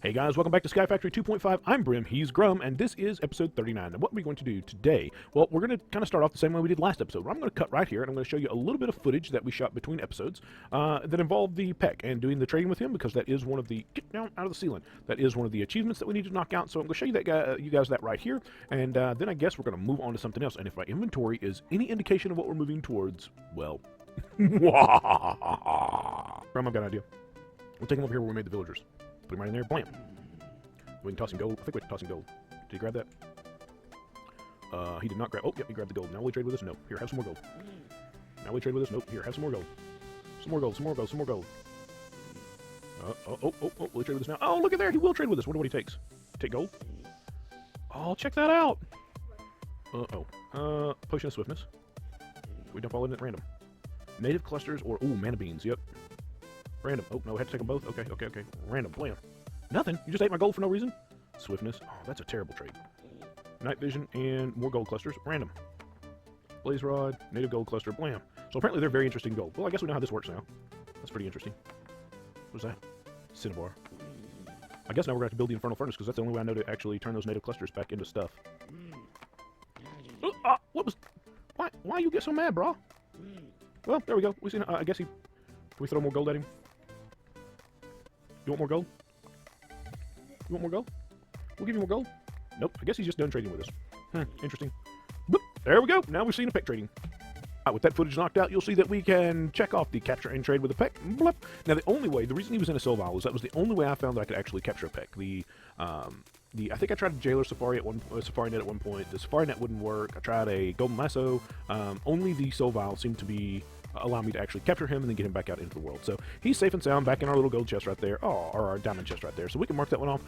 Hey guys, welcome back to Sky Factory 2.5. I'm Brim, he's Grum, and this is episode 39. And what are we going to do today? Well, we're going to kind of start off the same way we did last episode. I'm going to cut right here, and I'm going to show you a little bit of footage that we shot between episodes that involved the Peck and doing the trading with him, because that is one of the, get down out of the ceiling, that is one of the achievements that we need to knock out. So I'm going to show you that you guys that right here, and then I guess we're going to move on to something else. And if my inventory is any indication of what we're moving towards, well, Grum, I've got an idea. We'll take him over here where we made the villagers. Put him right in there, blam. We can toss him gold. I think we can toss him gold. Did he grab that? He did not grab. Oh, yep, he grabbed the gold. Now will he trade with us? No. Here, have some more gold. Now will he trade with us? Nope. Here, have some more gold. Some more gold, some more gold, some more gold. Will he trade with us now? Oh, look at there. He will trade with us. Wonder what he takes. Take gold? Oh, check that out. Potion of swiftness. We dump all in at random. Native clusters or, ooh, mana beans. Yep. Random. Oh, no, I had to take them both. Okay. Random. Blam. Nothing. You just ate my gold for no reason? Swiftness. Oh, that's a terrible trait. Night vision and more gold clusters. Random. Blaze rod. Native gold cluster. Blam. So apparently they're very interesting gold. Well, I guess we know how this works now. That's pretty interesting. What's that? Cinnabar. I guess now we're going to have to build the infernal furnace, because that's the only way I know to actually turn those native clusters back into stuff. What was... Why you get so mad, brah? Well, there we go. We seen. I guess he... Can we throw more gold at him? You want more gold? You want more gold? We'll give you more gold. Nope, I guess he's just done trading with us. Interesting. Boop, there we go. Now we've seen a Peck trading. With that footage knocked out, you'll see that we can check off the capture and trade with a Peck. Blip. Now, the only way, the reason he was in a Silval was that was the only way I found that I could actually capture a Peck. I think I tried a Jailer Safari Safari Net at one point. The Safari Net wouldn't work. I tried a Golden Lasso. Only the Silval seemed to be allow me to actually capture him and then get him back out into the world. So he's safe and sound back in our little gold chest right there, or our diamond chest right there. So we can mark that one off.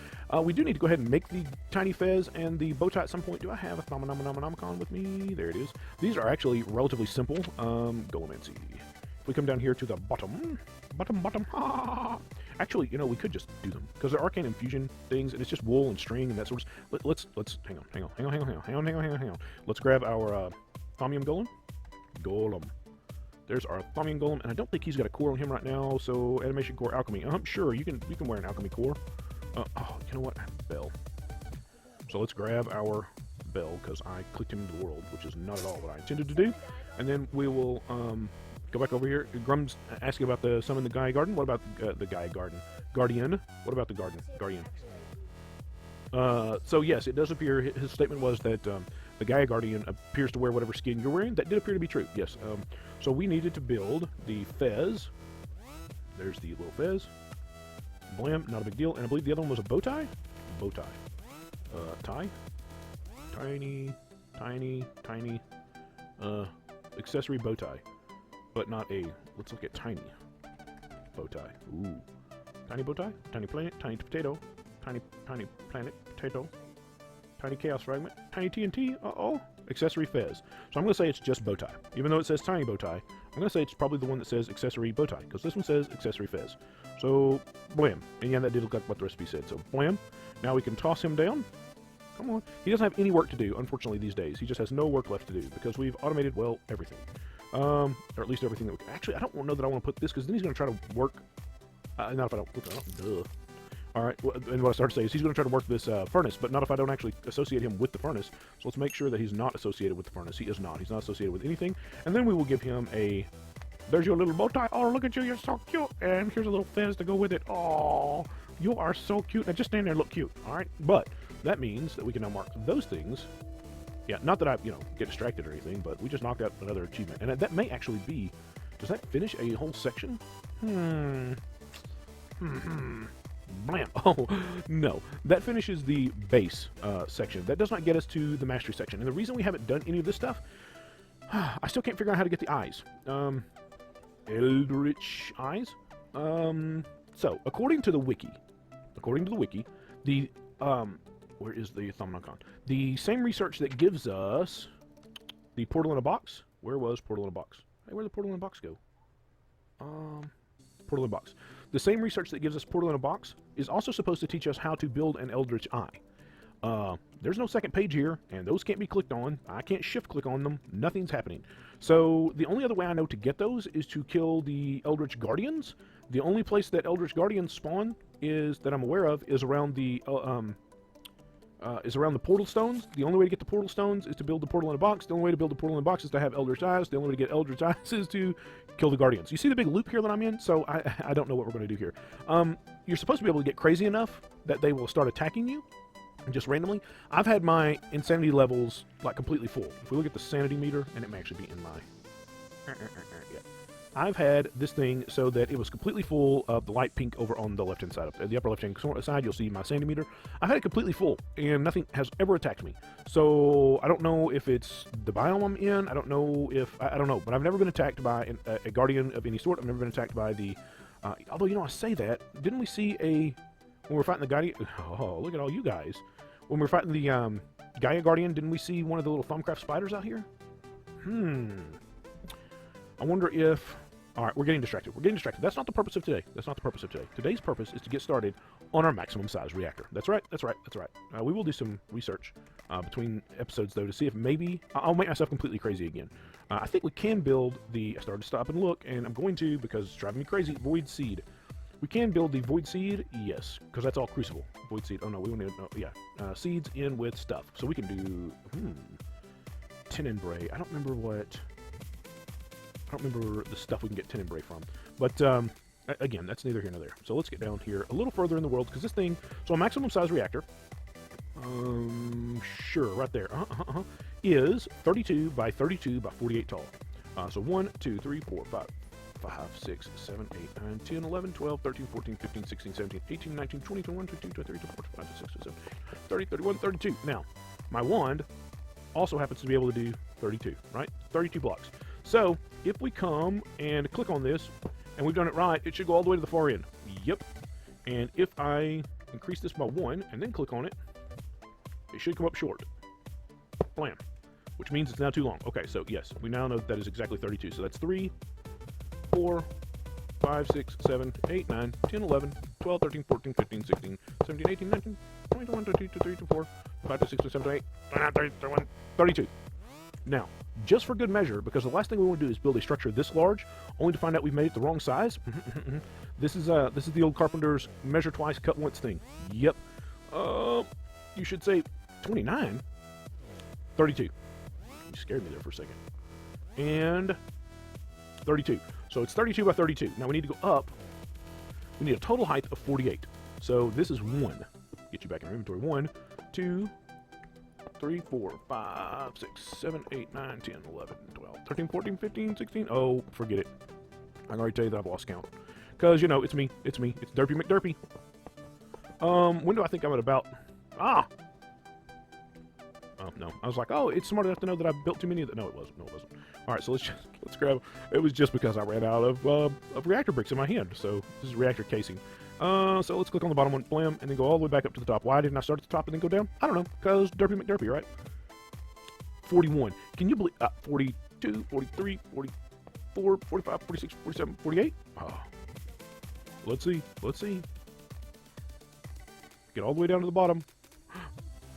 We do need to go ahead and make the tiny fez and the bow tie at some point. Do I have a Thaumonomicon with me? There it is. These are actually relatively simple. Golomancy. If we come down here to the bottom. Actually, you know, we could just do them, because they're arcane infusion things, and it's just wool and string and that sort of. Let's hang on. Let's grab our Thaumium Golem. There's our Thaumium Golem, and I don't think he's got a core on him right now, so animation core, alchemy. Sure, you can wear an alchemy core. You know what? Bell. So let's grab our bell, because I clicked him into the world, which is not at all what I intended to do. And then we will go back over here. Grum's asking about the summon the Gaia Garden. What about the Gaia Garden? Guardian. What about the Guardian? So yes, it does appear, his statement was that the Gaia Guardian appears to wear whatever skin you're wearing. That did appear to be true, yes. So we needed to build the fez. There's the little fez. Blam, not a big deal. And I believe the other one was a bow tie? Bow tie. Tie? Tiny, accessory bow tie. But not a, let's look at tiny bow tie. Ooh. Tiny bow tie? Tiny planet? Tiny potato? Tiny planet potato? Tiny chaos fragment? Tiny TNT? Accessory fez. So I'm going to say it's just bow tie. Even though it says tiny bow tie, I'm going to say it's probably the one that says accessory bow tie, because this one says accessory fez. So, blam. And yeah, that did look like what the recipe said. So, blam. Now we can toss him down. Come on. He doesn't have any work to do, unfortunately, these days. He just has no work left to do, because we've automated, well, everything. Or at least everything that we can. Actually, I don't know that I want to put this, because then he's going to try to work. Not if I don't. Duh. Alright, and what I started to say is he's going to try to work this furnace, but not if I don't actually associate him with the furnace. So let's make sure that he's not associated with the furnace. He is not. He's not associated with anything. And then we will give him a... There's your little bow tie. Oh, look at you. You're so cute. And here's a little fez to go with it. Oh, you are so cute. Now just stand there and look cute. Alright? But that means that we can now mark those things. Yeah, not that I, get distracted or anything, but we just knocked out another achievement. And that may actually be... Does that finish a whole section? Blam. Oh, no. That finishes the base section. That does not get us to the mastery section. And the reason we haven't done any of this stuff, I still can't figure out how to get the eyes. Eldritch eyes? So, according to the wiki, the, where is the Thaumonomicon? The same research that gives us the portal in a box. Where was portal in a box? Hey, where'd the portal in a box go? Portal in a box. The same research that gives us portal in a box is also supposed to teach us how to build an Eldritch Eye. There's no second page here, and those can't be clicked on. I can't shift click on them. Nothing's happening. So the only other way I know to get those is to kill the Eldritch Guardians. The only place that Eldritch Guardians spawn is that I'm aware of is around the portal stones. The only way to get the portal stones is to build the portal in a box. The only way to build the portal in a box is to have Eldritch Eyes. The only way to get Eldritch Eyes is to kill the Guardians. You see the big loop here that I'm in? So I don't know what we're going to do here. You're supposed to be able to get crazy enough that they will start attacking you just randomly. I've had my insanity levels like completely full. If we look at the sanity meter, and it may actually be in my... yeah. I've had this thing so that it was completely full of the light pink over on the left-hand side. Of the upper left-hand side, you'll see my sanity meter. I've had it completely full, and nothing has ever attacked me. So I don't know if it's the biome I'm in. I don't know if... I don't know, but I've never been attacked by a guardian of any sort. I've never been attacked by the... although, you know, I say that. Didn't we see a... When we're fighting the guardian... Oh, look at all you guys. When we're fighting the Gaia Guardian, didn't we see one of the little Thumbcraft spiders out here? I wonder if... Alright, we're getting distracted. We're getting distracted. That's not the purpose of today. That's not the purpose of today. Today's purpose is to get started on our maximum size reactor. That's right. That's right. That's right. We will do some research between episodes, though, to see if maybe... I'll make myself completely crazy again. I think we can build the... I started to stop and look, and I'm going to, because it's driving me crazy, Void Seed. We can build the Void Seed, yes, because that's all Crucible. Void Seed, oh no, we don't need, no, yeah. Seeds in with stuff. So we can do, Tenebrae. I don't remember the stuff we can get Tenebrae from. But, again, that's neither here nor there. So let's get down here a little further in the world, because this thing, so a maximum size reactor, sure, right there, is 32 by 32 by 48 tall. So 1, 2, 3, 4, 5, 6, 7, 8, 9, 10, 11, 12, 13, 14, 15, 16, 17, 18, 19, 20, 21, 22, 23, 24, 25, 26, 27, 30, 31, 32. Now, my wand also happens to be able to do 32, right? 32 blocks. So, if we come and click on this, and we've done it right, it should go all the way to the far end. Yep. And if I increase this by 1, and then click on it, it should come up short. Blam. Which means it's now too long. Okay, so yes, we now know that is exactly 32. So that's 3, 4, 5, 6, 7, 8, 9, 10, 11, 12, 13, 14, 15, 16, 17, 18, 19, 20, 21, 22, 23, 24, 5, 6, 7, 8, 9, 30, 31, 32. Now, just for good measure, because the last thing we want to do is build a structure this large, only to find out we've made it the wrong size. This is the old carpenter's measure twice, cut once thing. Yep. You should say 29. 32. You scared me there for a second. And 32. So it's 32 by 32. Now we need to go up. We need a total height of 48. So this is 1. Get you back in our inventory. 1, 2, 3, 4, 5, 6, 7, 8, 9, 10, 11, 12, 13, 14, 15, 16. Oh, forget it. I can already tell you that I've lost count. Because, you know, it's me. It's me. It's Derpy McDerpy. When do I think I'm at about... Ah! Oh, no. I was like, oh, it's smart enough to know that I've built too many of them. No, it wasn't. No, it wasn't. All right, so let's grab... It was just because I ran out of reactor bricks in my hand. So this is reactor casing. So let's click on the bottom one, blam, and then go all the way back up to the top. Why didn't I start at the top and then go down? I don't know, because Derpy McDerpy, right? 41. Can you believe... 42, 43, 44, 45, 46, 47, 48? Oh. Let's see. Let's see. Get all the way down to the bottom.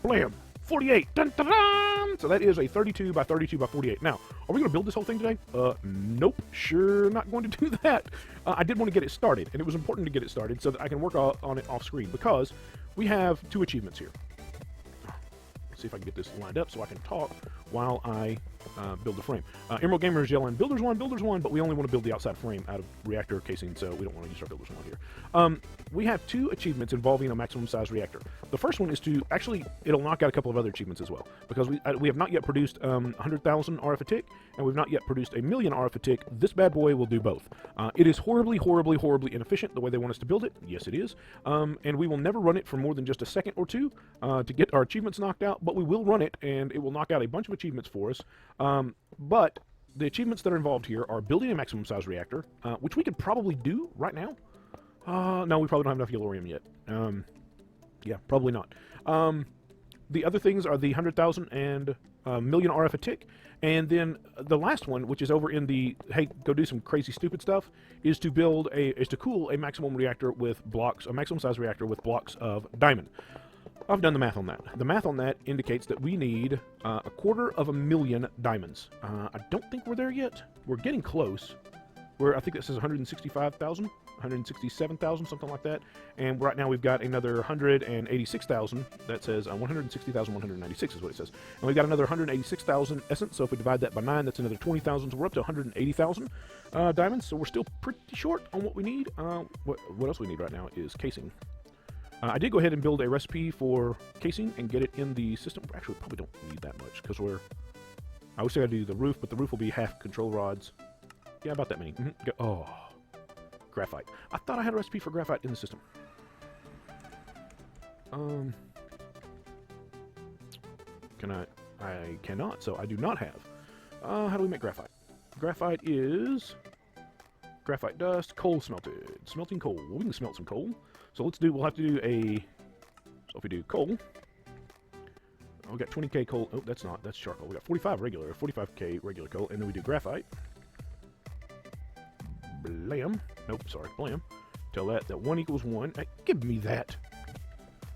Blam! 48! Dun, dun, dun! So that is a 32 by 32 by 48. Now, are we going to build this whole thing today? Nope. Sure not going to do that. I did want to get it started, and it was important to get it started so that I can work on it off screen, because we have 2 achievements here. Let's see if I can get this lined up so I can talk while I build the frame. Emerald Gamer is yelling, builders one, but we only want to build the outside frame out of reactor casing, so we don't want to use our builders one here. We have 2 achievements involving a maximum size reactor. The first one is to, actually, it'll knock out a couple of other achievements as well, because we have not yet produced 100,000 RF a tick, and we've not yet produced 1,000,000 RF a tick. This bad boy will do both. It is horribly inefficient the way they want us to build it. Yes, it is. And we will never run it for more than just a second or 2 to get our achievements knocked out, but we will run it, and it will knock out a bunch of achievements for us. But the achievements that are involved here are building a maximum size reactor, which we could probably do right now. No, we probably don't have enough yellorium yet. Yeah, probably not. The other things are the 100,000 and 1,000,000 RF a tick. And then the last one, which is over in the, hey, go do some crazy stupid stuff, is to cool a maximum reactor with blocks, a maximum size reactor with blocks of diamond. I've done the math on that. The math on that indicates that we need 250,000 diamonds. I don't think we're there yet. We're getting close. I think that says 165,000, 167,000, something like that. And right now we've got another 186,000. That says 160,196 is what it says. And we've got another 186,000 essence. So if we divide that by 9, that's another 20,000. So we're up to 180,000 diamonds. So we're still pretty short on what we need. What else we need right now is casing. I did go ahead and build a recipe for casing and get it in the system. Actually, we probably don't need that much because I wish I could do the roof, but the roof will be half control rods. Yeah, about that many. Oh, graphite. I thought I had a recipe for graphite in the system. Can I? I cannot, so I do not have. How do we make graphite? Graphite is graphite dust, coal smelted. Smelting coal. Well, we can smelt some coal. So we'll have to do so if we do coal, we got 20k coal. Oh, that's charcoal. We got 45k regular coal, and then we do graphite. Blam. Nope, sorry, blam. Tell that 1 equals 1. Hey, give me that.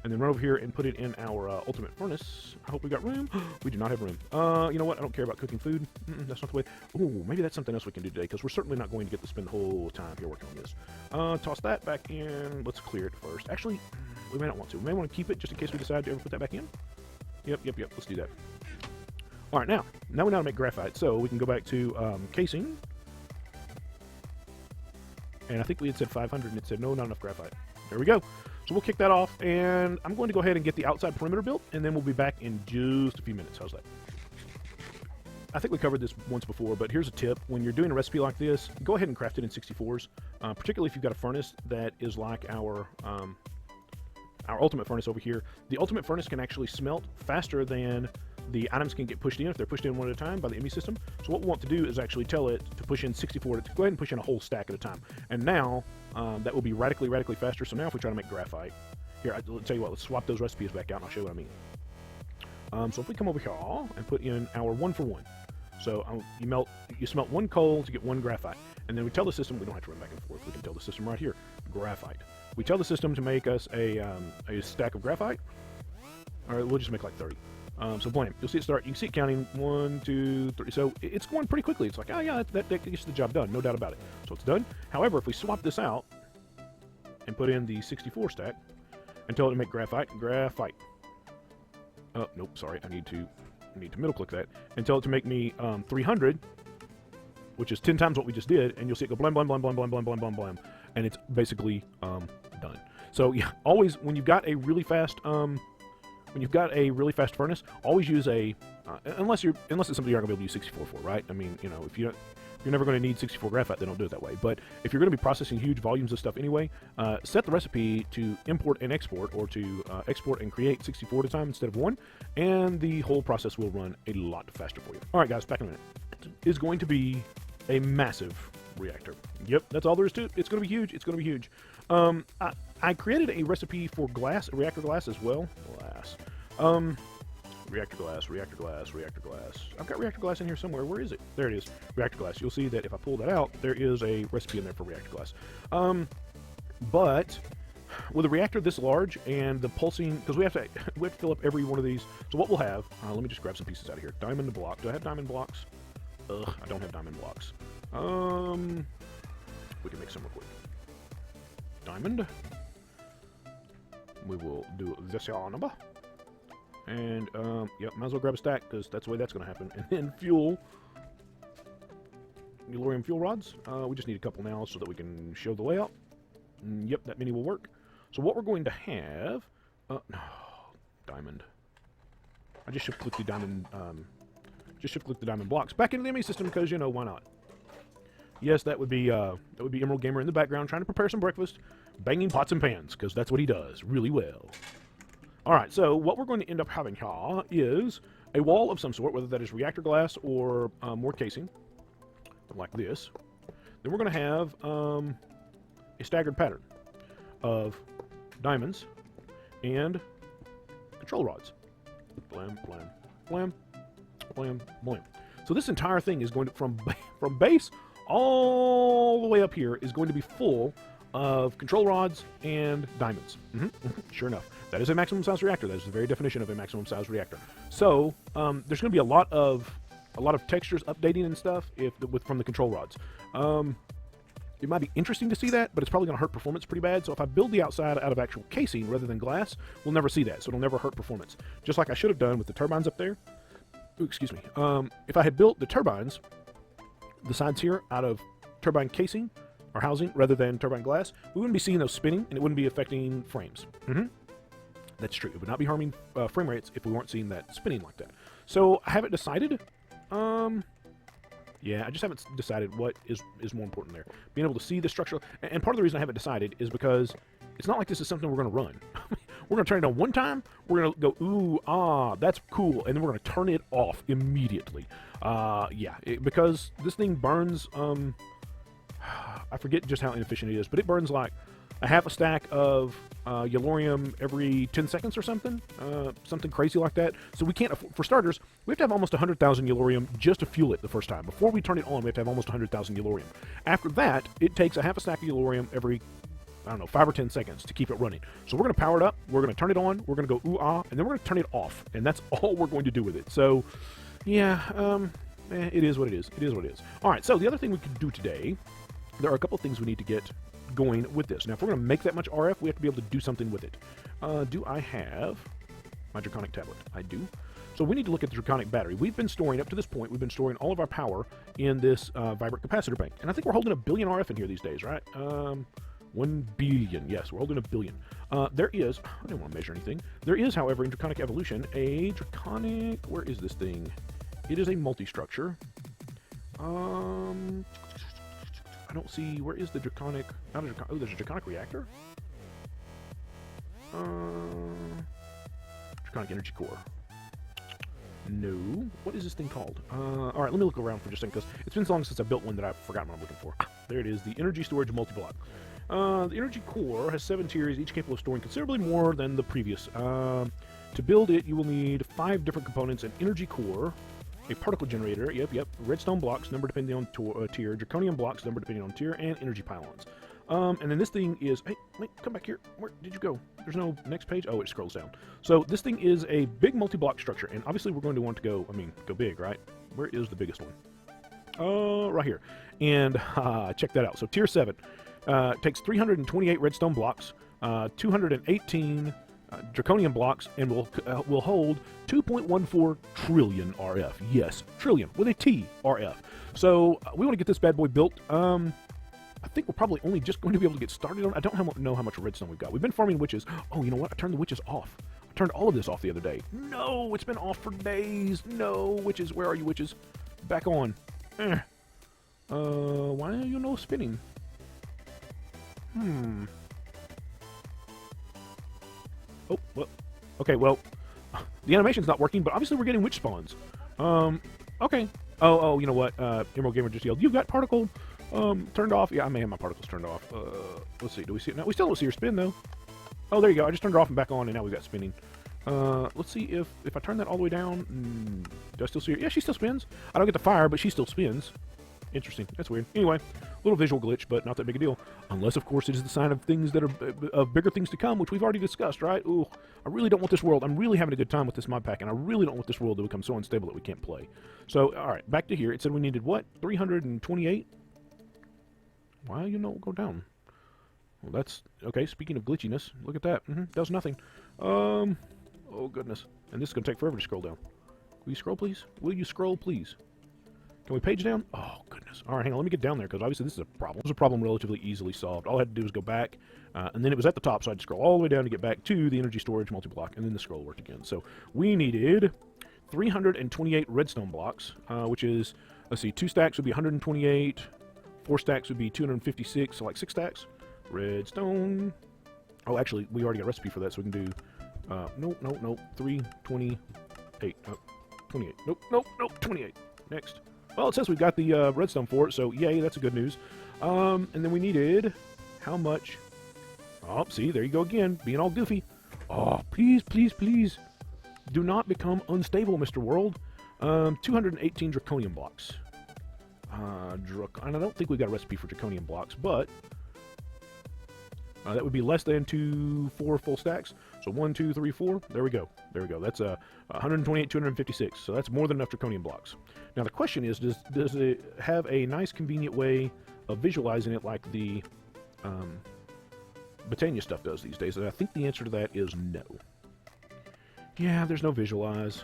And then run over here and put it in our ultimate furnace. I hope we got room. We do not have room. You know what? I don't care about cooking food. That's not the way. Ooh, maybe that's something else we can do today, because we're certainly not going to get to spend the whole time here working on this. Toss that back in. Let's clear it first. Actually, we may not want to. We may want to keep it just in case we decide to ever put that back in. Yep. Let's do that. All right, now we know how to make graphite. So we can go back to casing. And I think we had said 500, and it said, no, not enough graphite. There we go. So we'll kick that off, and I'm going to go ahead and get the outside perimeter built, and then we'll be back in just a few minutes. How's that? I think we covered this once before, but here's a tip. When you're doing a recipe like this, go ahead and craft it in 64s, particularly if you've got a furnace that is like our ultimate furnace over here. The ultimate furnace can actually smelt faster than the items can get pushed in if they're pushed in one at a time by the ME system. So what we want to do is actually tell it to push in 64, to go ahead and push in a whole stack at a time. And now, that will be radically faster. So now if we try to make graphite, here, I'll tell you what, let's swap those recipes back out and I'll show you what I mean. So if we come over here and put in our 1 for 1. So you smelt 1 coal to get 1 graphite. And then we tell the system, we don't have to run back and forth, we can tell the system right here, graphite. We tell the system to make us a stack of graphite. All right, we'll just make like 30. So blam, you'll see it start. You can see it counting 1, 2, 3. So it's going pretty quickly. It's like, oh yeah, that gets the job done, no doubt about it. So it's done. However, if we swap this out and put in the 64 stack and tell it to make graphite. Oh nope, sorry, I need to middle click that and tell it to make me 300, which is 10 times what we just did, and you'll see it go blam blam blam blam blam blam blam blam blam, and it's basically done. So yeah, always when you've got a really fast furnace, always use unless it's something you're not going to be able to use 64 for, right? I mean, you know, if you're never going to need 64 graphite, then don't do it that way. But if you're going to be processing huge volumes of stuff anyway, set the recipe to import and export, or to export and create 64 at a time instead of 1, and the whole process will run a lot faster for you. All right, guys, back in a minute. It is going to be a massive reactor. Yep, that's all there is to it. It's going to be huge. It's going to be huge. I created a recipe for reactor glass as well. Reactor glass. I've got reactor glass in here somewhere. Where is it? There it is. Reactor glass. You'll see that if I pull that out, there is a recipe in there for reactor glass. But with a reactor this large and the pulsing, because we have to fill up every one of these. So what we'll have, let me just grab some pieces out of here. Diamond block. Do I have diamond blocks? Ugh, I don't have diamond blocks. We can make some real quick. Diamond. We will do this number. And, yep, might as well grab a stack, because that's the way that's going to happen. And then fuel. Uranium fuel rods. We just need a couple now so that we can show the layout. Yep, that many will work. So what we're going to have... no, diamond. I just shift-clicked the diamond... the diamond blocks back into the ME system, because, you know, why not? Yes, that would be Emerald Gamer in the background trying to prepare some breakfast, banging pots and pans, because that's what he does really well. All right, so what we're going to end up having here is a wall of some sort, whether that is reactor glass or more casing, like this. Then we're going to have a staggered pattern of diamonds and control rods. Blam, blam, blam, blam, blam. So this entire thing is going to, from base all the way up here, is going to be full of control rods and diamonds. Sure enough, that is a maximum size reactor. That is the very definition of a maximum size reactor. So there's going to be a lot of textures updating and stuff from the control rods. it might be interesting to see that, but it's probably going to hurt performance pretty bad. So if I build the outside out of actual casing rather than glass, we'll never see that. So it'll never hurt performance. Just like I should have done with the turbines up there. Ooh, excuse me. If I had built the turbines, the sides here, out of turbine casing or housing rather than turbine glass, we wouldn't be seeing those spinning, and it wouldn't be affecting frames. That's true. It would not be harming frame rates if we weren't seeing that spinning like that. So I haven't decided. Yeah, I just haven't decided what is more important there. Being able to see the structure. And part of the reason I haven't decided is because it's not like this is something we're going to run. We're going to turn it on one time. We're going to go, ooh, ah, that's cool. And then we're going to turn it off immediately. Yeah, because this thing burns, I forget just how inefficient it is, but it burns like a half a stack of yellorium every 10 seconds or something. Something crazy like that. So we can't, for starters, we have to have almost 100,000 yellorium just to fuel it the first time. Before we turn it on, we have to have almost 100,000 yellorium. After that, it takes a half a stack of yellorium every, I don't know, 5 or 10 seconds to keep it running. So we're going to power it up, we're going to turn it on, we're going to go ooh ah, and then we're going to turn it off. And that's all we're going to do with it. So, yeah, it is what it is. It is what it is. All right, so the other thing we could do today, there are a couple of things we need to get going with this. Now, if we're going to make that much RF, we have to be able to do something with it. Do I have my Draconic tablet? I do. So we need to look at the Draconic battery. We've been storing, up to this point, we've been storing all of our power in this vibrant capacitor bank. And I think we're holding 1 billion RF in here these days, right? 1 billion. Yes, we're holding 1 billion. There is, I didn't want to measure anything. There is, however, in Draconic Evolution, a Draconic, where is this thing? It is a multi-structure. I don't see, where is the Draconic, not a Draconic, oh, there's a Draconic Reactor? Draconic Energy Core. No. What is this thing called? Alright, let me look around for just a second, because it's been so long since I built one that I've forgotten what I'm looking for. There it is, the Energy Storage Multi-Block. The Energy Core has 7 tiers, each capable of storing considerably more than the previous. To build it, you will need 5 different components: an Energy Core, a particle generator, yep, redstone blocks, number depending on tier, draconium blocks, number depending on tier, and energy pylons. And then this thing is, hey, wait, come back here. Where did you go? There's no next page. Oh, it scrolls down. So this thing is a big multi-block structure, and obviously we're going to want to go, go big, right? Where is the biggest one? Right here. And check that out. So tier 7 takes 328 redstone blocks, 218 draconium blocks, and will hold 2.14 trillion RF. Yes, trillion with a T RF. So we want to get this bad boy built. I think we're probably only just going to be able to get started on. I don't know how much redstone we've got. We've been farming witches. Oh, you know what? I turned the witches off. I turned all of this off the other day. No, it's been off for days. No, witches, where are you, witches? Back on. Why are you no spinning? Oh, well, okay, well, the animation's not working, but obviously we're getting witch spawns. Okay. Oh, you know what? Emerald Gamer just yelled, "You've got particle turned off." Yeah, I may have my particles turned off. Let's see. Do we see it now? We still don't see her spin, though. Oh, there you go. I just turned her off and back on, and now we've got spinning. Let's see if I turn that all the way down. Do I still see her? Yeah, she still spins. I don't get the fire, but she still spins. Interesting. That's weird. Anyway, little visual glitch, but not that big a deal. Unless, of course, it is the sign of things that are of bigger things to come, which we've already discussed, right? Ooh, I really don't want this world. I'm really having a good time with this mod pack, and I really don't want this world to become so unstable that we can't play. So, all right, back to here. It said we needed what? 328? Why you not go down? Well, that's okay. Speaking of glitchiness, look at that. Does nothing. Oh goodness. And this is gonna take forever to scroll down. Will you scroll, please? Will you scroll, please? Can we page down? Oh, goodness. All right, hang on. Let me get down there, because obviously this is a problem. This is a problem relatively easily solved. All I had to do was go back, and then it was at the top, so I had to scroll all the way down to get back to the energy storage multi-block, and then the scroll worked again. So we needed 328 redstone blocks, which is, let's see, 2 stacks would be 128, 4 stacks would be 256, so like 6 stacks. Redstone. Oh, actually, we already got a recipe for that, so we can do, nope, 328. 28. Nope, 28. Next. Well, it says we've got the redstone for it, so yay, that's a good news. And then we needed how much? Oh, see, there you go again, being all goofy. Oh, please, please, please, do not become unstable, Mr. World. 218 draconium blocks. And I don't think we've got a recipe for draconium blocks, but that would be less than 4 full stacks. So 1, 2, 3, 4. There we go. There we go. That's 128, 256. So that's more than enough draconium blocks. Now the question is, does it have a nice, convenient way of visualizing it like the Botania stuff does these days? And I think the answer to that is no. Yeah, there's no visualize.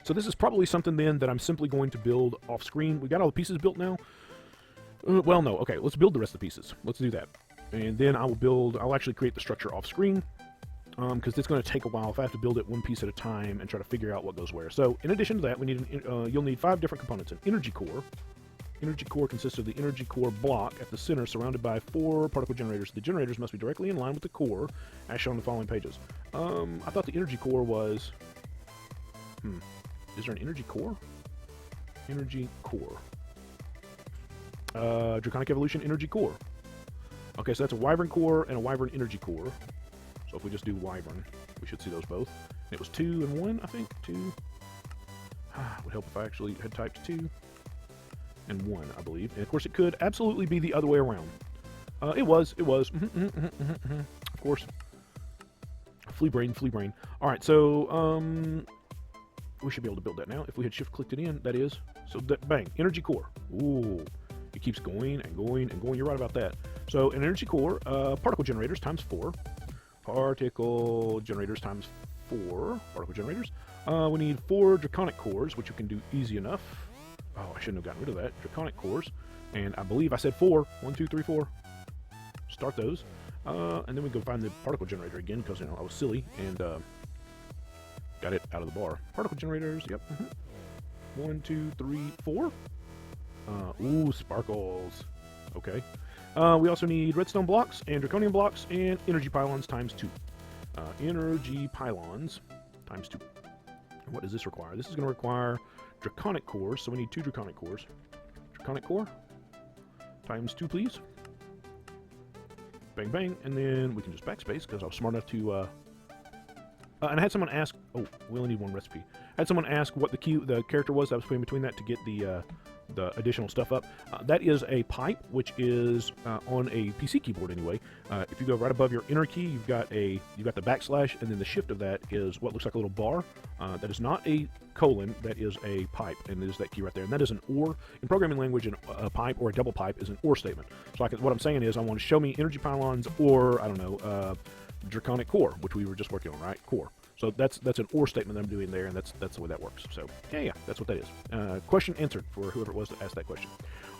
So this is probably something then that I'm simply going to build off screen. We got all the pieces built now. Well, no. Okay, let's build the rest of the pieces. Let's do that. And then I'll actually create the structure off screen. Because it's going to take a while if I have to build it one piece at a time and try to figure out what goes where. So in addition to that, we need you'll need 5 different components. An energy core. Energy core consists of the energy core block at the center surrounded by 4 particle generators. The generators must be directly in line with the core as shown in the following pages. I thought the energy core was... Is there an energy core? Energy core. Draconic Evolution energy core. Okay, so that's a Wyvern core and a Wyvern energy core. So if we just do Wyvern, we should see those both. And it was 2 and 1, I think. 2. Would help if I actually had typed 2 and 1, I believe. And of course, it could absolutely be the other way around. It was. Of course. Flea brain. All right, so we should be able to build that now. If we had shift-clicked it in, that is. So, bang, energy core. Ooh, it keeps going and going and going. You're right about that. So, an energy core, particle generators times 4. Particle generators times 4 particle generators. We need 4 draconic cores, which you can do easy enough. Oh, I shouldn't have gotten rid of that. Draconic cores. And I believe I said 4. 1, 2, 3, 4. Start those. And then we go find the particle generator again, because, I was silly and got it out of the bar. Particle generators, yep. 1, 2, 3, 4. Ooh, sparkles. Okay. We also need redstone blocks and draconium blocks and energy pylons times 2. Energy pylons times 2. And what does this require? This is going to require draconic cores, so we need 2 draconic cores. Draconic core times 2, please. Bang, bang, and then we can just backspace because I was smart enough to... and I had someone ask... Oh, we only need 1 recipe. I had someone ask what the character was that was putting between that to get the additional stuff up. That is a pipe, which is on a PC keyboard anyway. If you go right above your enter key, you've got the backslash, and then the shift of that is what looks like a little bar. That is not a colon, that is a pipe, and there's that key right there. And that is an OR. In programming language, a pipe or a double pipe is an OR statement. So what I'm saying is I want to show me energy pylons or, I don't know, draconic core, which we were just working on, right? Core. So that's an OR statement that I'm doing there, and that's the way that works. So yeah, that's what that is. Question answered for whoever it was that asked that question.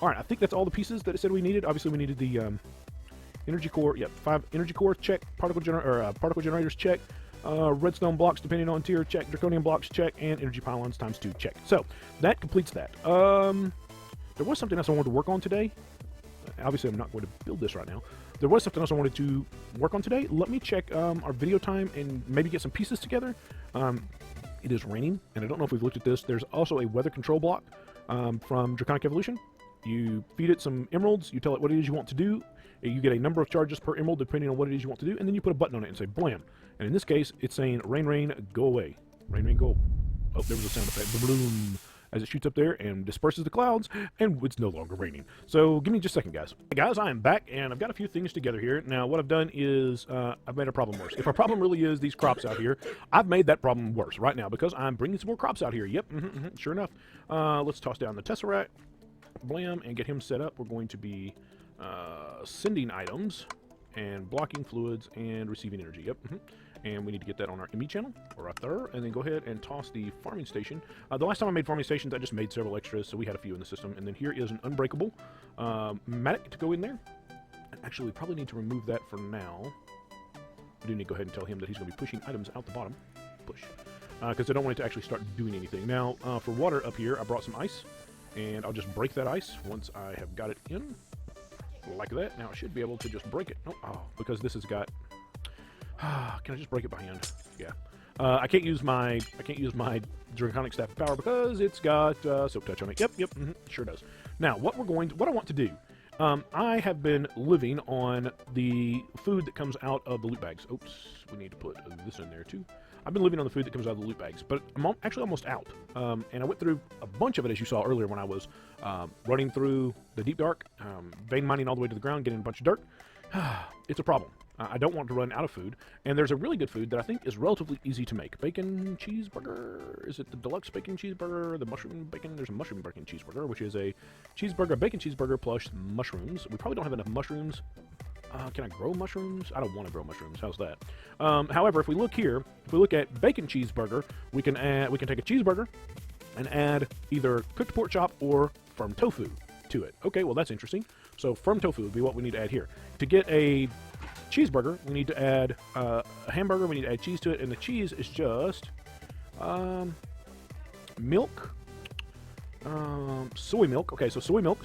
All right, I think that's all the pieces that it said we needed. Obviously, we needed the energy core. Yep, 5 energy cores, check. Particle generators, check. Redstone blocks, depending on tier, check. Draconium blocks, check. And energy pylons times 2, check. So that completes that. There was something else I wanted to work on today. Obviously, I'm not going to build this right now. There was something else I wanted to work on today. Let me check our video time and maybe get some pieces together. It is raining, and I don't know if we've looked at this. There's also a weather control block from Draconic Evolution. You feed it some emeralds, you tell it what it is you want to do, you get a number of charges per emerald depending on what it is you want to do, and then you put a button on it and say blam. And in this case, it's saying rain, rain, go away. Rain, rain, go. Oh, there was a sound effect. Bloom. As it shoots up there and disperses the clouds, and it's no longer raining. So give me just a second, guys. Hey guys, I am back, and I've got a few things together here. Now, what I've done is I've made our problem worse. If our problem really is these crops out here, I've made that problem worse right now because I'm bringing some more crops out here. Yep, sure enough. Let's toss down the Tesseract, blam, and get him set up. We're going to be sending items and blocking fluids and receiving energy. Yep. And we need to get that on our ME channel, or right there, and then go ahead and toss the farming station. The last time I made farming stations, I just made several extras, so we had a few in the system. And then here is an unbreakable matic to go in there. And actually, we probably need to remove that for now. I do need to go ahead and tell him that he's going to be pushing items out the bottom. Push. Because I don't want it to actually start doing anything. Now, for water up here, I brought some ice, and I'll just break that ice once I have got it in. Like that. Now, I should be able to just break it. Oh, because this has got... Can I just break it by hand? Yeah. I can't use my draconic staff of power because it's got soap touch on it. Yep, sure does. Now, what I want to do, I have been living on the food that comes out of the loot bags. Oops, we need to put this in there too. I've been living on the food that comes out of the loot bags, but I'm actually almost out. And I went through a bunch of it, as you saw earlier when I was running through the deep dark, vein mining all the way to the ground, getting a bunch of dirt. It's a problem. I don't want to run out of food. And there's a really good food that I think is relatively easy to make. Bacon cheeseburger. Is it the deluxe bacon cheeseburger? The mushroom bacon? There's a mushroom bacon cheeseburger, which is a cheeseburger, bacon cheeseburger plus mushrooms. We probably don't have enough mushrooms. Can I grow mushrooms? I don't want to grow mushrooms. How's that? However, if we look here, if we look at bacon cheeseburger, we can take a cheeseburger and add either cooked pork chop or firm tofu to it. Okay, well that's interesting. So firm tofu would be what we need to add here. To get a cheeseburger, we need to add a hamburger, we need to add cheese to it, and the cheese is just milk, soy milk. Okay, so soy milk,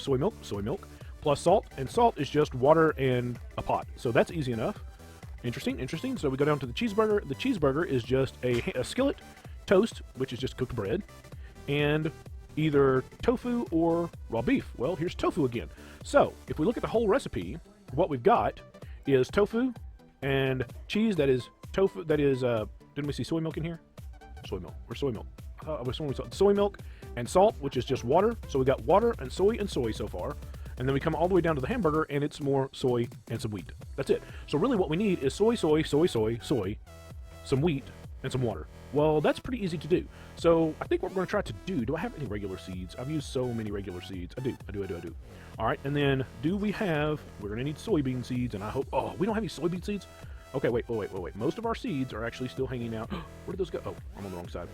plus salt, and salt is just water and a pot. So that's easy enough. Interesting. So we go down to the cheeseburger. The cheeseburger is just a skillet, toast, which is just cooked bread, and either tofu or raw beef. Well, here's tofu again. So if we look at the whole recipe, what we've got is tofu and cheese that is tofu, that is, didn't we see soy milk in here? Soy milk. Where's soy milk? Soy milk and salt, which is just water. So we got water and soy so far. And then we come all the way down to the hamburger, and it's more soy and some wheat. That's it. So really what we need is soy, some wheat, and some water. Well, that's pretty easy to do. So I think what we're going to try to do I have any regular seeds? I've used so many regular seeds. I do. All right, and then we're going to need soybean seeds, and I hope, we don't have any soybean seeds? Okay, wait. Most of our seeds are actually still hanging out. Where did those go? Oh, I'm on the wrong side.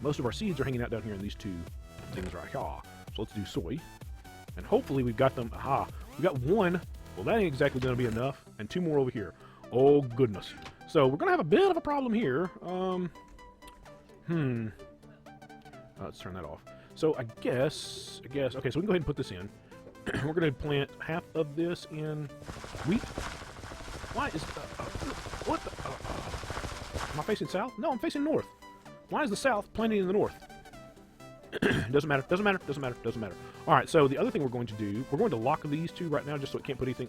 Most of our seeds are hanging out down here in these two things right here. So let's do soy. And hopefully we've got them. Aha, we got one. Well, that ain't exactly going to be enough. And two more over here. Oh, goodness. So we're going to have a bit of a problem here. Let's turn that off. So I guess, okay, so we can go ahead and put this in. We're going to plant half of this in wheat. Why is, what the, am I facing south? No, I'm facing north. Why is the south planting in the north? Doesn't matter. All right, so the other thing we're going to do, we're going to lock these two right now just so it can't put anything,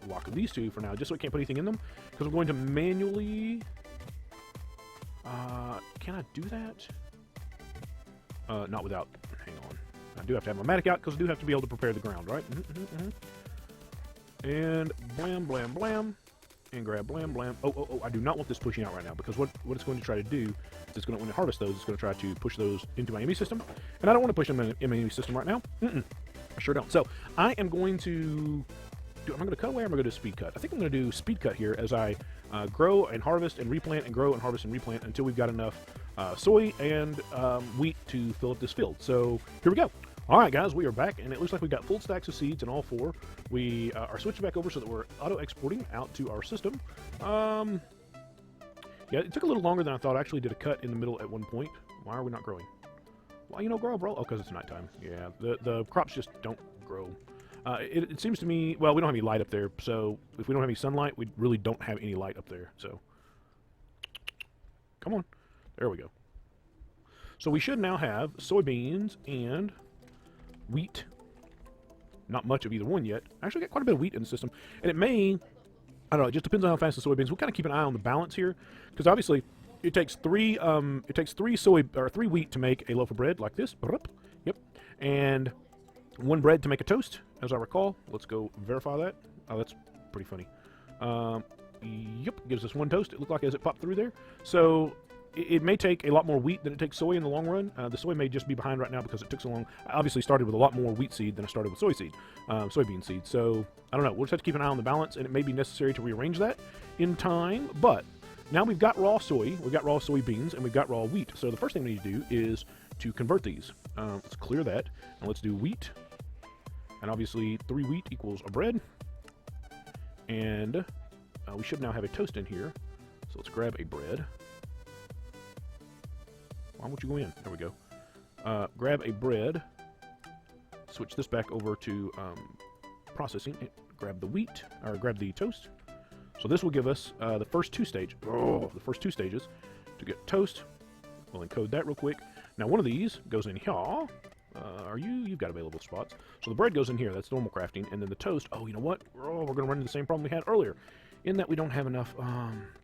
lock these two for now just so it can't put anything in them, because we're going to manually, can I do that? Not without, hang on. I do have to have my matic out because I do have to be able to prepare the ground, right? And blam, blam. And grab blam. Oh, I do not want this pushing out right now, because what it's going to try to do is it's going to, when it harvests those, it's going to try to push those into my ME system. And I don't want to push them in my ME system right now. I sure don't. So I am going to am I going to cut away, or am I going to do speed cut? I think I'm going to do speed cut here as I grow and harvest and replant and grow and harvest and replant until we've got enough soy and wheat to fill up this field. So here we go. All right, guys, we are back, and it looks like we've got full stacks of seeds in all four. We are switching back over so that we're auto-exporting out to our system. Yeah, it took a little longer than I thought. I actually did a cut in the middle at one point. Why are we not growing? Well, grow, bro. Oh, because it's nighttime. Yeah, the crops just don't grow. It seems to me, well, we don't have any light up there, so if we don't have any sunlight, we really don't have any light up there, so. Come on. There we go. So we should now have soybeans and wheat. Not much of either one yet. Actually got quite a bit of wheat in the system. And it may, I don't know, it just depends on how fast the soybeans. We'll kind of keep an eye on the balance here, because obviously it takes three wheat to make a loaf of bread like this. Yep. And one bread to make a toast, as I recall. Let's go verify that. Oh, that's pretty funny. Yep, gives us one toast. It looked like as it popped through there. So it may take a lot more wheat than it takes soy in the long run. The soy may just be behind right now because it took so long. I obviously started with a lot more wheat seed than I started with soybean seed. So I don't know. We'll just have to keep an eye on the balance, and it may be necessary to rearrange that in time. But now we've got raw soy, we've got raw soybeans, and we've got raw wheat. So the first thing we need to do is to convert these. Let's clear that, and let's do wheat. And obviously 3 wheat equals a bread. And we should now have a toast in here. So let's grab a bread. Why won't you go in? There we go. Grab a bread. Switch this back over to processing. Grab the wheat, or grab the toast. So this will give us the first two stages to get toast. We'll encode that real quick. Now one of these goes in here. You've got available spots. So the bread goes in here. That's normal crafting. And then the toast, oh, you know what? We're going to run into the same problem we had earlier, in that we don't have enough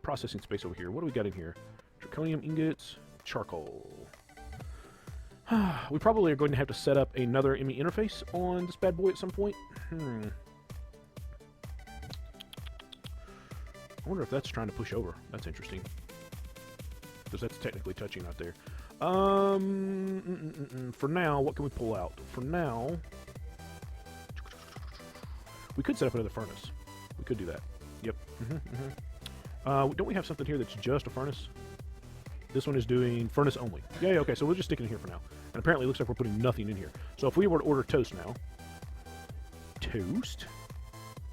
processing space over here. What do we got in here? Zirconium ingots, charcoal. We probably are going to have to set up another ME interface on this bad boy at some point. wonder if that's trying to push over. That's interesting. Because that's technically touching out there. For now, what can we pull out? For now, we could set up another furnace. We could do that. Yep. Don't we have something here that's just a furnace? This one is doing furnace only. Yeah, okay, so we'll just stick it in here for now. And apparently it looks like we're putting nothing in here. So if we were to order toast now, toast,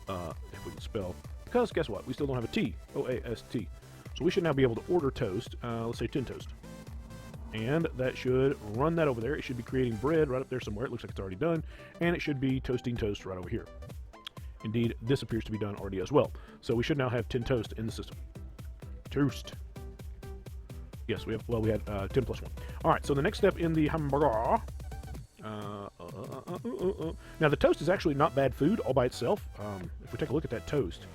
if we can spell, because guess what? We still don't have a T, O-A-S-T. So we should now be able to order toast, let's say 10 toast. And that should run that over there. It should be creating bread right up there somewhere. It looks like it's already done. And it should be toasting toast right over here. Indeed, this appears to be done already as well. So we should now have 10 toast in the system. Toast. Yes, we have. Well, we had 10 plus 1. All right, so the next step in the hamburger. Now, the toast is actually not bad food all by itself. If we take a look at that toast,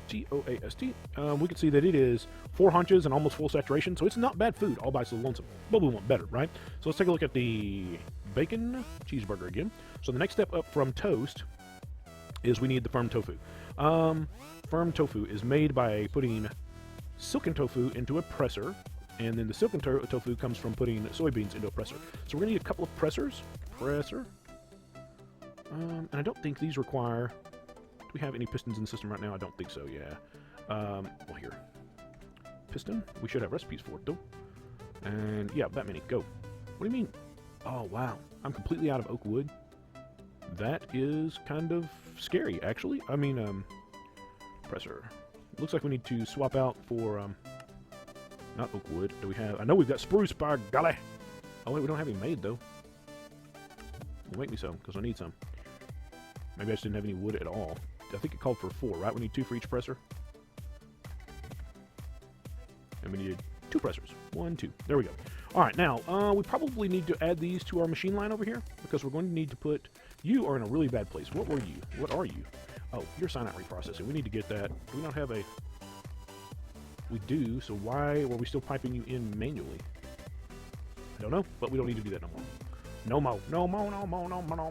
T-O-A-S-T, we can see that it is 4 hunches and almost full saturation, so it's not bad food all by its lonesome. But we want better, right? So let's take a look at the bacon cheeseburger again. So the next step up from toast is we need the firm tofu. Firm tofu is made by putting silken tofu into a presser, and then the silken tofu comes from putting soybeans into a presser. So we're going to need a couple of pressers. And I don't think these require... Do we have any pistons in the system right now? I don't think so, yeah. Well, here. Piston. We should have recipes for it, though. And, yeah, that many. Go. What do you mean? Oh, wow. I'm completely out of oak wood. That is kind of scary, actually. I mean, presser. Looks like we need to swap out for, not oak wood. Do we have... I know we've got spruce, by golly! Oh, wait, we don't have any made, though. Well, make me some, because I need some. Maybe I just didn't have any wood at all. I think it called for 4, right? We need 2 for each presser. And we needed 2 pressers. 1, 2. There we go. All right, now, we probably need to add these to our machine line over here, because we're going to need to put... You are in a really bad place. What were you? What are you? Oh, you're cyanide reprocessing. We need to get that. Do we not have a... We do, so why were we still piping you in manually? I don't know, but we don't need to do that no more. No more. No more, no more, no more, no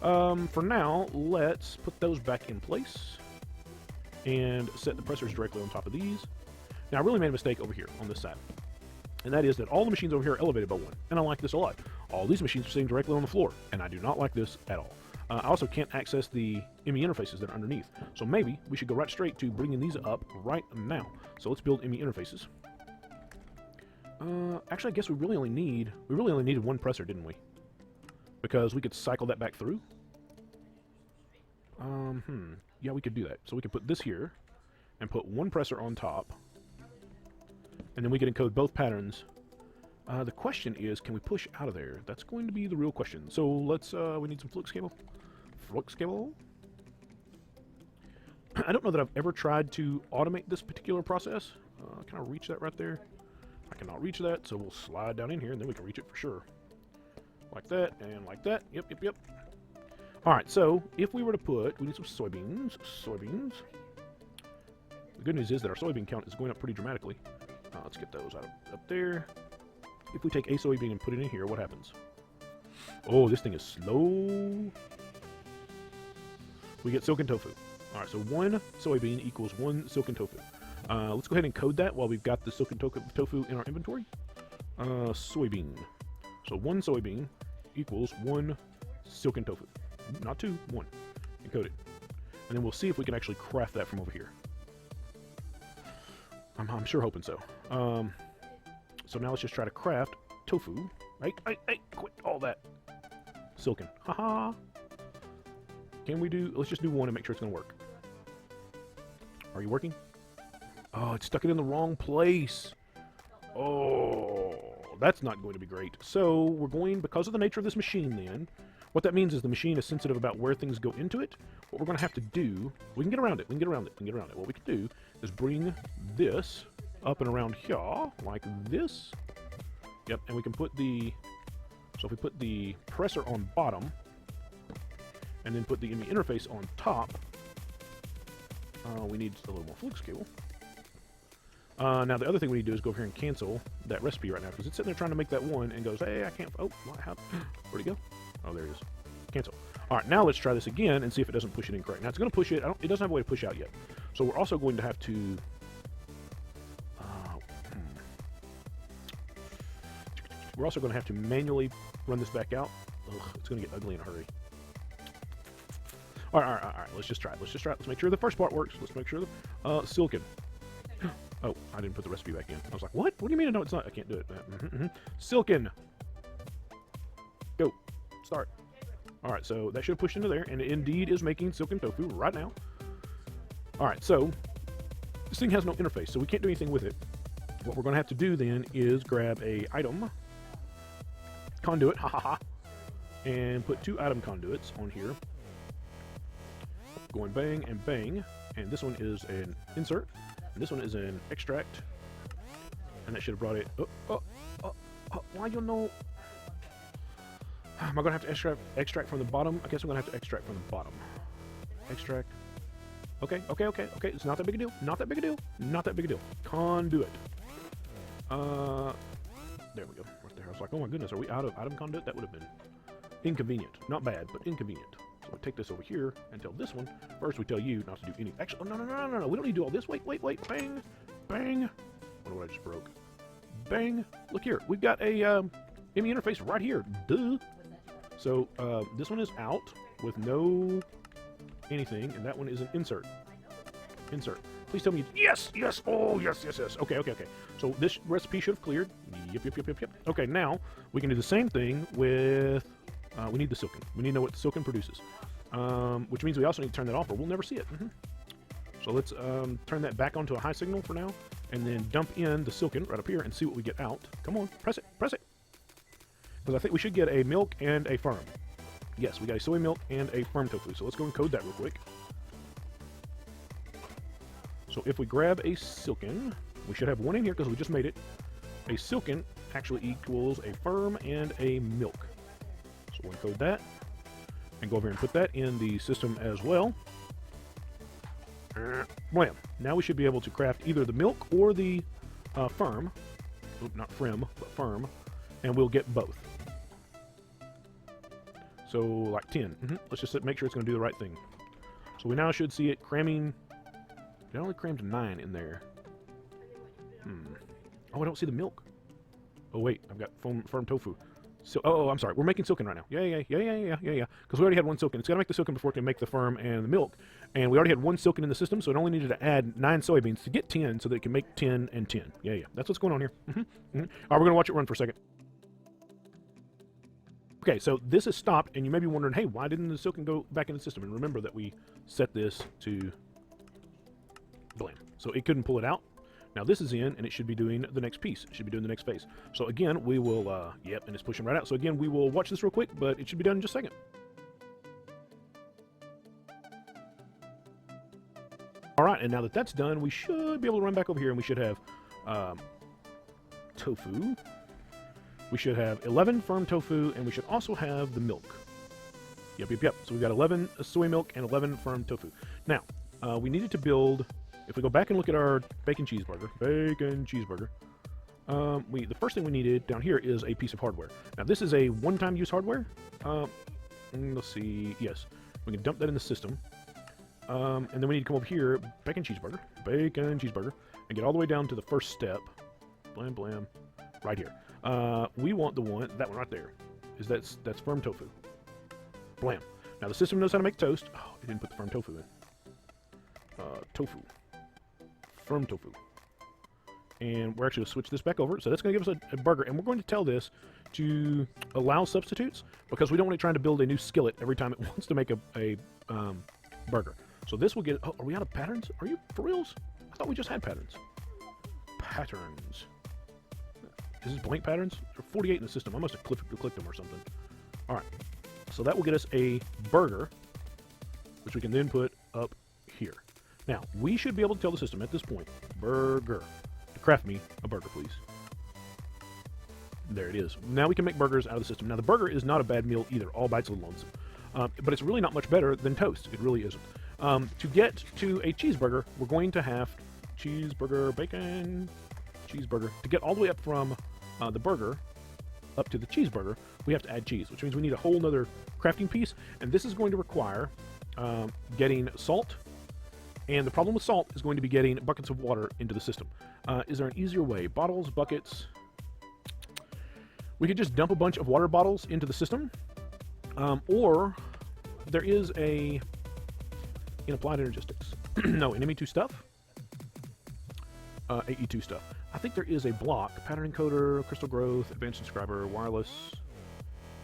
more. For now, let's put those back in place and set the pressers directly on top of these. Now, I really made a mistake over here on this side, and that is that all the machines over here are elevated by 1, and I like this a lot. All these machines are sitting directly on the floor, and I do not like this at all. I also can't access the ME interfaces that are underneath, so maybe we should go right straight to bringing these up right now. So let's build ME interfaces. Actually, I guess we really only needed 1 presser, didn't we? Because we could cycle that back through. Yeah, we could do that. So we could put this here and put 1 presser on top, and then we can encode both patterns. The question is, can we push out of there? That's going to be the real question. So let's, we need some flux cable. Flux cable. I don't know that I've ever tried to automate this particular process. Can I reach that right there? I cannot reach that, so we'll slide down in here, and then we can reach it for sure. Like that, and like that. Yep, yep, yep. Alright, so if we were to put... We need some soybeans. Soybeans. The good news is that our soybean count is going up pretty dramatically. Let's get those up there. If we take a soybean and put it in here, what happens? Oh, this thing is slow. We get silken tofu. Alright, so 1 soybean equals 1 silken tofu. Let's go ahead and code that while we've got the silken tofu in our inventory. Soybean. So 1 soybean equals 1 silken tofu. Not 2, 1. Encode it. And then we'll see if we can actually craft that from over here. I'm sure hoping so. So now let's just try to craft tofu. Hey, quit all that. Silken. Haha. Can we do... Let's just do 1 and make sure it's going to work. Are you working? Oh, it stuck it in the wrong place. Oh, that's not going to be great. So we're going... Because of the nature of this machine then, what that means is the machine is sensitive about where things go into it. What we're going to have to do... We can get around it. We can get around it. We can get around it. What we can do is bring this up and around here, like this. Yep, and we can put the... So if we put the presser on bottom, and then put the ME interface on top, we need a little more flux cable. Now the other thing we need to do is go over here and cancel that recipe right now, because it's sitting there trying to make that 1 and goes, hey, I can't... Oh, where'd it go? Oh, there it is. Cancel. All right, now let's try this again and see if it doesn't push it in correct. Now it's going to push it. It doesn't have a way to push out yet. So we're also going to have to we're also going to have to manually run this back out. Ugh, it's going to get ugly in a hurry. All right. Let's just try it. Let's make sure the first part works. Let's make sure the silicon. Oh, I didn't put the recipe back in. I was like, what? What do you mean? No, it's not. I can't do it. Silicon. Go. Start. All right, so that should have pushed into there, and it indeed is making silken tofu right now. All right, so this thing has no interface, so we can't do anything with it. What we're going to have to do then is grab a item conduit, and put 2 item conduits on here. Going bang and bang, and this one is an insert, and this one is an extract, and that should have brought it. Why you know? Am I going to have to extract from the bottom? I guess I'm going to have to extract from the bottom. Extract. Okay. It's not that big a deal. Not that big a deal. Conduit. There we go. Right there. I was like, oh my goodness, are we out of item conduit? That would have been inconvenient. Not bad, but inconvenient. So I take this over here and tell this one. First, we tell you not to do any. Actually, no. We don't need to do all this. Wait. Bang. What I just broke? Bang. Look here. We've got a ME interface right here. Duh. So this one is out with no anything, and that one is an insert. Insert. Please tell me yes. Oh, yes. Okay. So this recipe should have cleared. Yep. Okay, now we can do the same thing with. We need the silken. We need to know what silken produces, which means we also need to turn that off, or we'll never see it. So let's turn that back onto a high signal for now, and then dump in the silken right up here and see what we get out. Come on, press it. Because I think we should get a milk and a firm. Yes, we got a soy milk and a firm tofu. So let's go and code that real quick. So if we grab a silken, we should have one in here because we just made it. A silken actually equals a firm and a milk. So we'll encode that and go over here and put that in the system as well. Blam. Now we should be able to craft either the milk or the firm. Oop, not frim, but firm. And we'll get both. So like 10. Let's just make sure it's going to do the right thing. So we now should see it cramming. It only crammed 9 in there. Oh, I don't see the milk. Oh wait, I've got firm tofu. So, I'm sorry. We're making silken right now. Yeah. Because we already had one silken. It's got to make the silken before it can make the firm and the milk. And we already had one silken in the system, so it only needed to add 9 soybeans to get 10 so that it can make 10 and 10. Yeah. That's what's going on here. All right, we're going to watch it run for a second. Okay, so this is stopped, and you may be wondering, hey, why didn't the silken go back in the system? And remember that we set this to blam. So it couldn't pull it out. Now this is in, and it should be doing the next piece. It should be doing the next phase. So again, we will, yep, and it's pushing right out. So again, we will watch this real quick, but it should be done in just a second. All right, and now that that's done, we should be able to run back over here, and we should have tofu. We should have 11 firm tofu, and we should also have the milk. Yep. So we've got 11 soy milk and 11 firm tofu. Now, we needed to build. If we go back and look at our bacon cheeseburger, the first thing we needed down here is a piece of hardware. Now this is a one-time use hardware. Let's see. Yes, we can dump that in the system, and then we need to come over here, bacon cheeseburger, and get all the way down to the first step. Blam, right here. We want that one right there. That's firm tofu. Blam. Now the system knows how to make toast. Oh, it didn't put the firm tofu in. Firm tofu. And we're actually going to switch this back over. So that's going to give us a burger. And we're going to tell this to allow substitutes because we don't want it trying to build a new skillet every time it wants to make a burger. So this will get... Oh, are we out of patterns? Are you for reals? I thought we just had patterns. Patterns. Is this blank patterns? There are 48 in the system. I must have clicked them or something. All right. So that will get us a burger, which we can then put up here. Now, we should be able to tell the system at this point, burger, to craft me a burger, please. There it is. Now we can make burgers out of the system. Now, the burger is not a bad meal either, all by its little lonesome. But it's really not much better than toast. It really isn't. To get to a cheeseburger, we're going to have cheeseburger, bacon, cheeseburger. To get all the way up from the burger up to the cheeseburger, we have to add cheese, which means we need a whole nother crafting piece. And this is going to require getting salt And the problem with salt is going to be getting buckets of water into the system. Is there an easier way? Bottles, buckets. We could just dump a bunch of water bottles into the system. Or there is in applied energistics. No, in ME2 stuff. AE2 stuff. I think there is a block, pattern encoder, crystal growth, advanced subscriber, wireless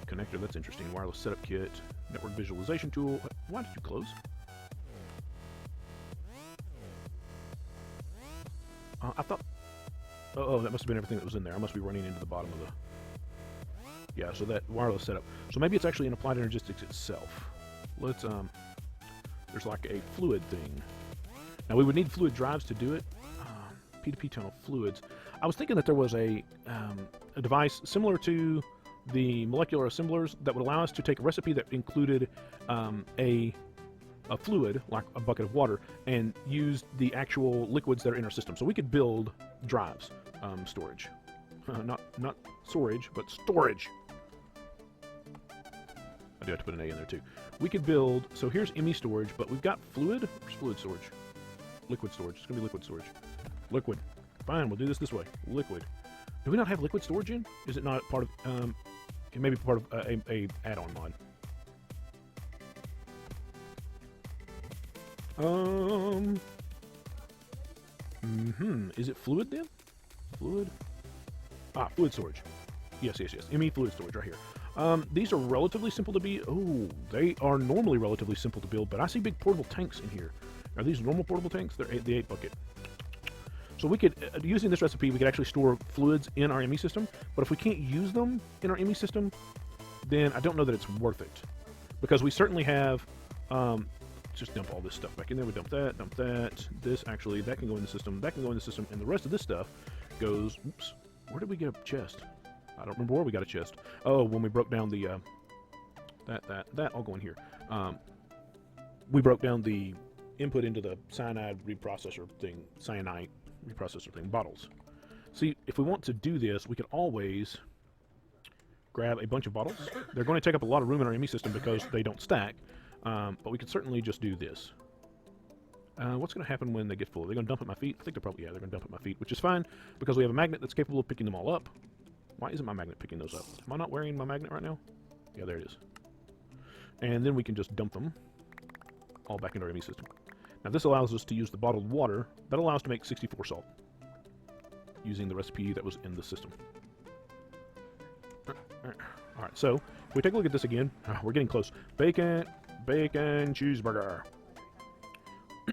connector. That's interesting. Wireless setup kit, network visualization tool. Why did you close? I thought. Oh, that must have been everything that was in there. I must be running into the bottom of the. Yeah, so that wireless setup. So maybe it's actually in applied energistics itself. Let's there's like a fluid thing. Now we would need fluid drives to do it. P2P tunnel fluids. I was thinking that there was a device similar to the molecular assemblers that would allow us to take a recipe that included a fluid, like a bucket of water, and use the actual liquids that are in our system. So we could build drives, storage. Not storage, but storage. I do have to put an A in there too. We could build, so here's ME storage, but we've got fluid. Where's fluid storage? Liquid storage. It's going to be liquid storage. Liquid. Fine, we'll do this way. Liquid. Do we not have liquid storage in? Is it not part of, it may be part of a add-on mod. Is it fluid then? Fluid? Fluid storage. Yes. ME fluid storage right here. These are relatively simple to be. Oh, they are normally relatively simple to build, but I see big portable tanks in here. Are these normal portable tanks? They're the 8 bucket. So we could, using this recipe, we could actually store fluids in our ME system, but if we can't use them in our ME system, then I don't know that it's worth it. Because we certainly have, just dump all this stuff back in there. We dump that, this actually, that can go in the system, that can go in the system, and the rest of this stuff goes, oops, where did we get a chest? I don't remember where we got a chest. Oh, when we broke down the, that all go in here. We broke down the input into the cyanide reprocessor thing, bottles. See, if we want to do this, we could always grab a bunch of bottles. They're going to take up a lot of room in our ME system because they don't stack, but we could certainly just do this. What's going to happen when they get full? Are they going to dump at my feet? I think they're probably, yeah, they're going to dump at my feet, which is fine because we have a magnet that's capable of picking them all up. Why isn't my magnet picking those up? Am I not wearing my magnet right now? Yeah, there it is. And then we can just dump them all back into our ME system. Now this allows us to use the bottled water. That allows us to make 64 salt using the recipe that was in the system. Alright, so if we take a look at this again, we're getting close. Bacon cheeseburger.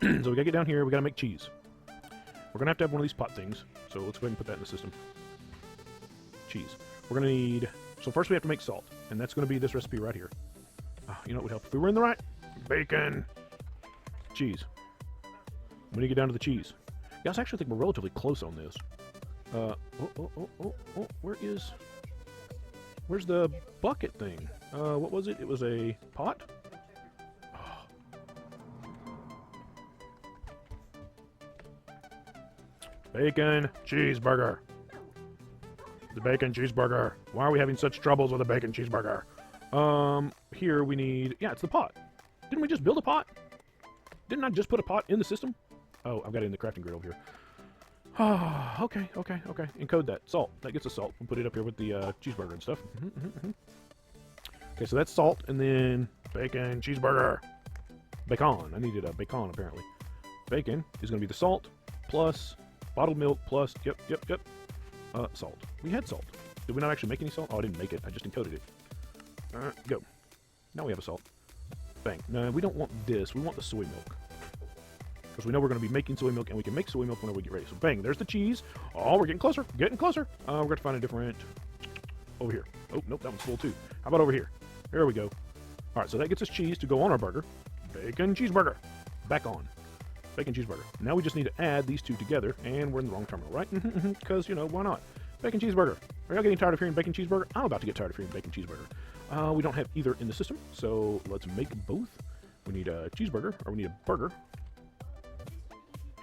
So we gotta get down here, we gotta make cheese. We're gonna have to have one of these pot things, so let's go ahead and put that in the system. Cheese. We're gonna need, so first we have to make salt, and that's gonna be this recipe right here. You know what would help if we were in the right? Bacon. Cheese. We need to get down to the cheese. Yeah, I actually think we're relatively close on this. Where's the bucket thing? What was it? It was a pot? Bacon cheeseburger. The bacon cheeseburger. Why are we having such troubles with a bacon cheeseburger? Here we need, yeah, it's the pot. Didn't we just build a pot? Didn't I just put a pot in the system? Oh, I've got it in the crafting grid over here. Okay. Encode that. Salt. That gets us salt. We'll put it up here with the cheeseburger and stuff. Okay, so that's salt, and then bacon cheeseburger. Bacon. I needed a bacon, apparently. Bacon is going to be the salt, plus bottled milk, plus, yep. Salt. We had salt. Did we not actually make any salt? Oh, I didn't make it. I just encoded it. Go. Now we have a salt. Bang. No, we don't want this. We want the soy milk. Because we know we're going to be making soy milk, and we can make soy milk whenever we get ready. So bang, there's the cheese. Oh, we're getting closer. We're going to find a different... Over here. Oh, nope, that one's full too. How about over here? There we go. All right, so that gets us cheese to go on our burger. Bacon cheeseburger. Back on. Bacon cheeseburger. Now we just need to add these two together, and we're in the wrong terminal, right? Because, you know, why not? Bacon cheeseburger. Are y'all getting tired of hearing bacon cheeseburger? I'm about to get tired of hearing bacon cheeseburger. We don't have either in the system, so let's make both. We need a cheeseburger, or we need a burger.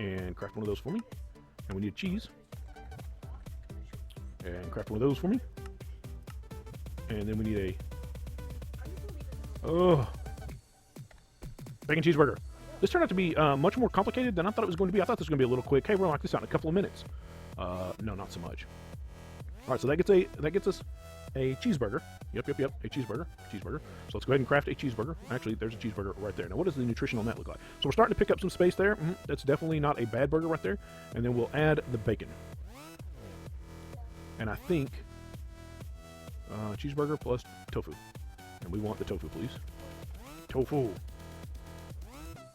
And craft one of those for me. And we need cheese. And craft one of those for me. And then we need a... Oh! Bacon cheeseburger. This turned out to be much more complicated than I thought it was going to be. I thought this was going to be a little quick. Hey, we're going to knock this out in a couple of minutes. No, not so much. All right, so that gets us a cheeseburger. Yep, a cheeseburger. So let's go ahead and craft a cheeseburger. Actually, there's a cheeseburger right there. Now, what does the nutrition on that look like? So we're starting to pick up some space there. That's definitely not a bad burger right there. And then we'll add the bacon. And I think cheeseburger plus tofu. And we want the tofu, please. Tofu.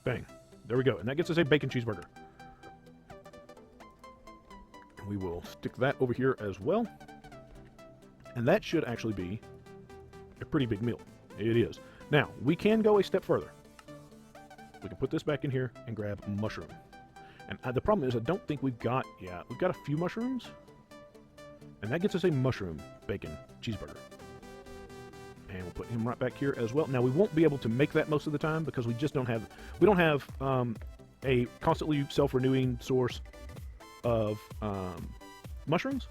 Bang. There we go. And that gets us a bacon cheeseburger. And we will stick that over here as well. And that should actually be a pretty big meal. It is. Now, we can go a step further. We can put this back in here and grab mushroom. And the problem is I don't think we've got a few mushrooms. And that gets us a mushroom bacon cheeseburger. And we'll put him right back here as well. Now, we won't be able to make that most of the time because we just don't have a constantly self-renewing source of mushrooms.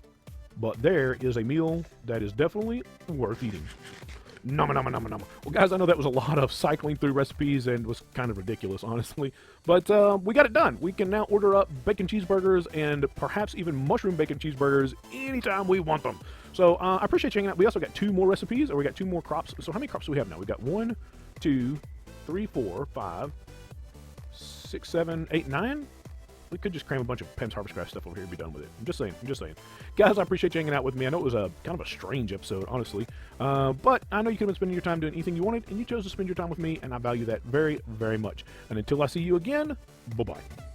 But there is a meal that is definitely worth eating. Nom nom nom nom. Well, guys, I know that was a lot of cycling through recipes and was kind of ridiculous, honestly. But we got it done. We can now order up bacon cheeseburgers and perhaps even mushroom bacon cheeseburgers anytime we want them. So I appreciate checking out. We also got 2 more recipes, or we got 2 more crops. So how many crops do we have now? We got 1, 2, 3, 4, 5, 6, 7, 8, 9. We could just cram a bunch of Pam's Harvest Craft stuff over here and be done with it. I'm just saying. Guys, I appreciate you hanging out with me. I know it was a kind of a strange episode, honestly. But I know you could have been spending your time doing anything you wanted, and you chose to spend your time with me, and I value that very, very much. And until I see you again, bye-bye.